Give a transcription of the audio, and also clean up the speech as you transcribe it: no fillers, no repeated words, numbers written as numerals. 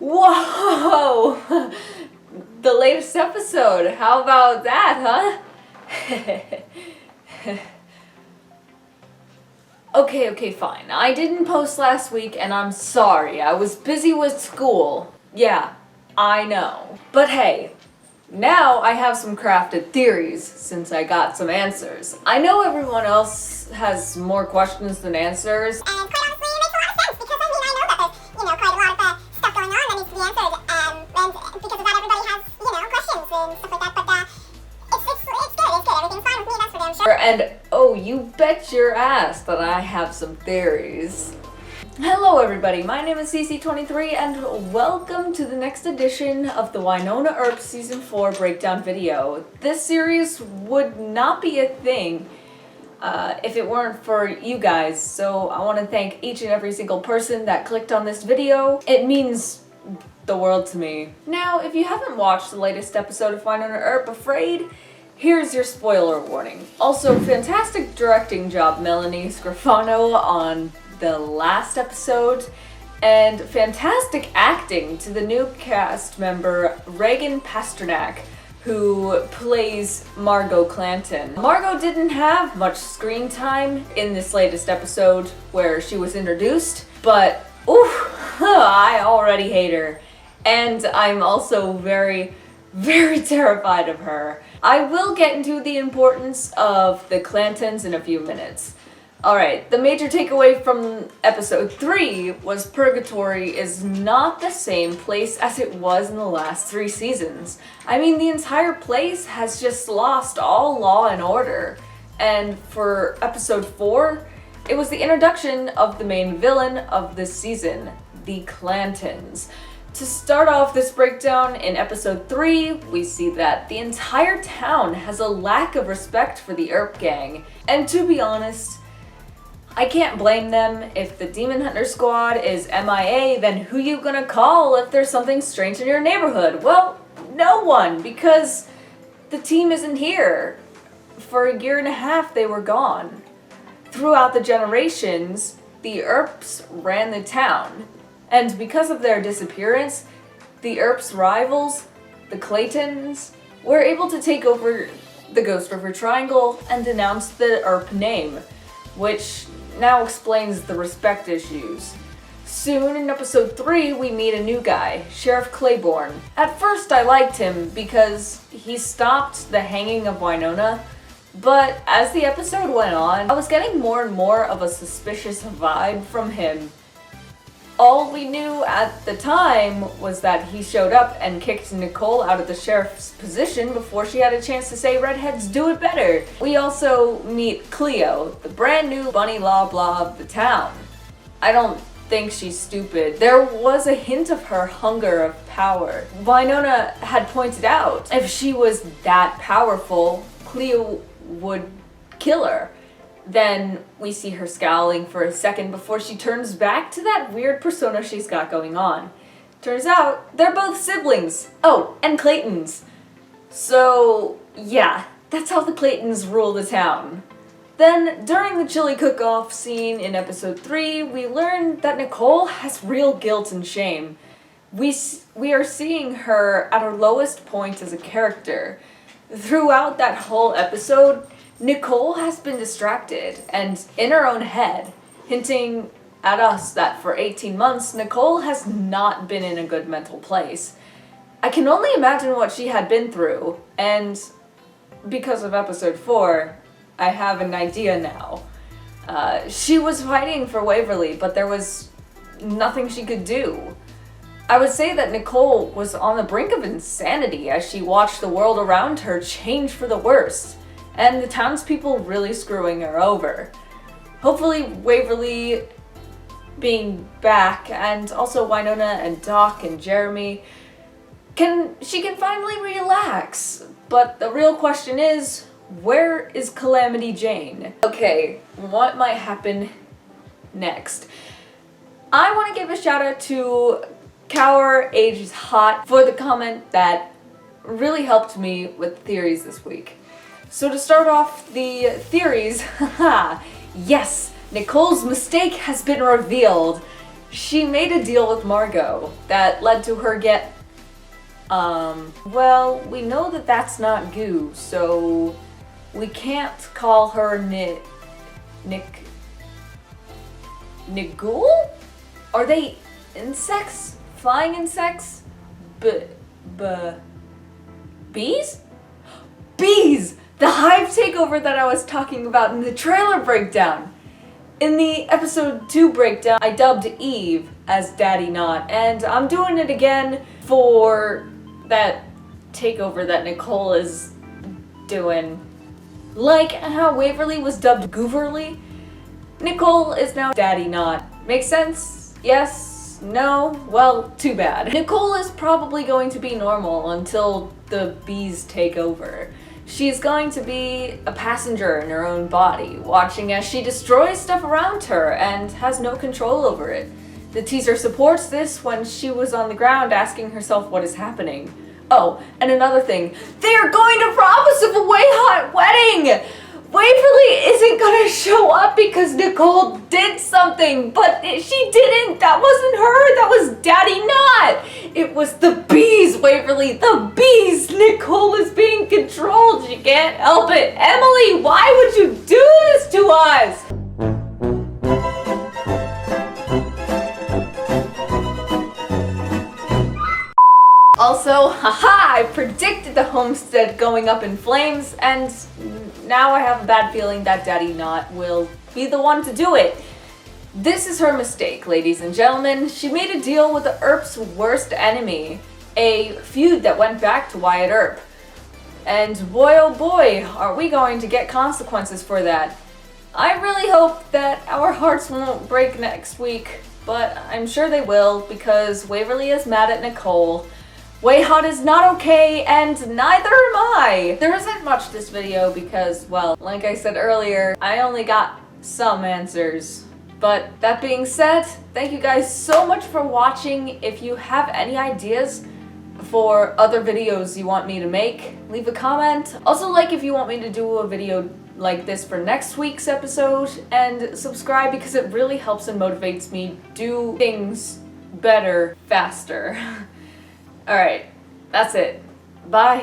Whoa! The latest episode. How about that, huh? Okay, fine. I didn't post last week and I'm sorry. I was busy with school. Yeah, I know. But hey, now I have some crafted theories since I got some answers. I know everyone else has more questions than answers. And quite honestly, it makes a lot of sense because I know that there's, quite a lot of stuff going on that needs to be answered. And because of that, everybody has, questions and stuff like that. But it's good. Everything's fine with me, that's for damn sure. And oh, you bet your ass that I have some theories. Hello everybody, my name is CC23 and welcome to the next edition of the Wynonna Earp Season 4 breakdown video. This series would not be a thing if it weren't for you guys, so I want to thank each and every single person that clicked on this video. It means the world to me. Now, if you haven't watched the latest episode of Wynonna Earp, afraid, here's your spoiler warning. Also, fantastic directing job, Melanie Scrofano, on the last episode, and fantastic acting to the new cast member Reagan Pasternak, who plays Margot Clanton. Margot didn't have much screen time in this latest episode where she was introduced, but I already hate her. And I'm also very, very terrified of her. I will get into the importance of the Clantons in a few minutes. Alright, the major takeaway from episode 3 was Purgatory is not the same place as it was in the last 3 seasons. I mean, the entire place has just lost all law and order. And for episode 4, it was the introduction of the main villain of this season, the Clantons. To start off this breakdown, in episode 3, we see that the entire town has a lack of respect for the Earp gang. And to be honest, I can't blame them. If the Demon Hunter squad is MIA, then who you gonna call if there's something strange in your neighborhood? Well, no one, because the team isn't here. For a year and a half, they were gone. Throughout the generations, the Earps ran the town. And because of their disappearance, the Earps' rivals, the Claytons, were able to take over the Ghost River Triangle and denounce the Earp name, which now explains the respect issues. Soon in episode 3, we meet a new guy, Sheriff Claiborne. At first I liked him because he stopped the hanging of Wynonna, but as the episode went on, I was getting more and more of a suspicious vibe from him. All we knew at the time was that he showed up and kicked Nicole out of the sheriff's position before she had a chance to say redheads do it better. We also meet Cleo, the brand new bunny blah blah of the town. I don't think she's stupid. There was a hint of her hunger of power. Wynonna had pointed out if she was that powerful, Cleo would kill her. Then we see her scowling for a second before she turns back to that weird persona she's got going on. Turns out, they're both siblings. Oh, and Claytons. So, yeah, that's how the Claytons rule the town. Then, during the chili cook-off scene in episode 3, we learn that Nicole has real guilt and shame. We are seeing her at her lowest point as a character. Throughout that whole episode, Nicole has been distracted and in her own head, hinting at us that for 18 months, Nicole has not been in a good mental place. I can only imagine what she had been through, and because of episode 4, I have an idea now. She was fighting for Waverly, but there was nothing she could do. I would say that Nicole was on the brink of insanity as she watched the world around her change for the worst, and the townspeople really screwing her over. Hopefully Waverly being back, and also Wynonna and Doc and Jeremy, she can finally relax. But the real question is, where is Calamity Jane? Okay, what might happen next? I want to give a shout out to Cower Ages Hot for the comment that really helped me with theories this week. So to start off the theories, yes, Nicole's mistake has been revealed. she made a deal with Margot that led to her get, well, we know that that's not goo, so we can't call her Nicole? Are they insects? Flying insects? Bees? Bees! The hive takeover that I was talking about in the trailer breakdown. In the episode 2 breakdown, I dubbed Eve as Daddy Not, and I'm doing it again for that takeover that Nicole is doing. Like how Waverly was dubbed Gooverly, Nicole is now Daddy Not. Makes sense? Yes? No? Well, too bad. Nicole is probably going to be normal until the bees take over. She's going to be a passenger in her own body, watching as she destroys stuff around her and has no control over it. The teaser supports this when she was on the ground asking herself what is happening. Oh, and another thing, they're going to rob us of a way hot wedding! Waverly isn't gonna show up because Nicole did something, but she didn't. That wasn't her. That was Daddy Not. It was the bees, Waverly. The bees. Nicole is being controlled. She can't help it. Emily, why would you do this to us? Also, haha, I predicted the homestead going up in flames, and now I have a bad feeling that Daddy Not will be the one to do it. This is her mistake, ladies and gentlemen. She made a deal with the Earp's worst enemy, a feud that went back to Wyatt Earp. And boy oh boy, are we going to get consequences for that. I really hope that our hearts won't break next week, but I'm sure they will because Waverly is mad at Nicole. Way Hot is not okay, and neither am I! There isn't much to this video because, well, like I said earlier, I only got some answers. But that being said, thank you guys so much for watching. If you have any ideas for other videos you want me to make, leave a comment. Also, like if you want me to do a video like this for next week's episode, and subscribe because it really helps and motivates me do things better, faster. Alright, that's it. Bye.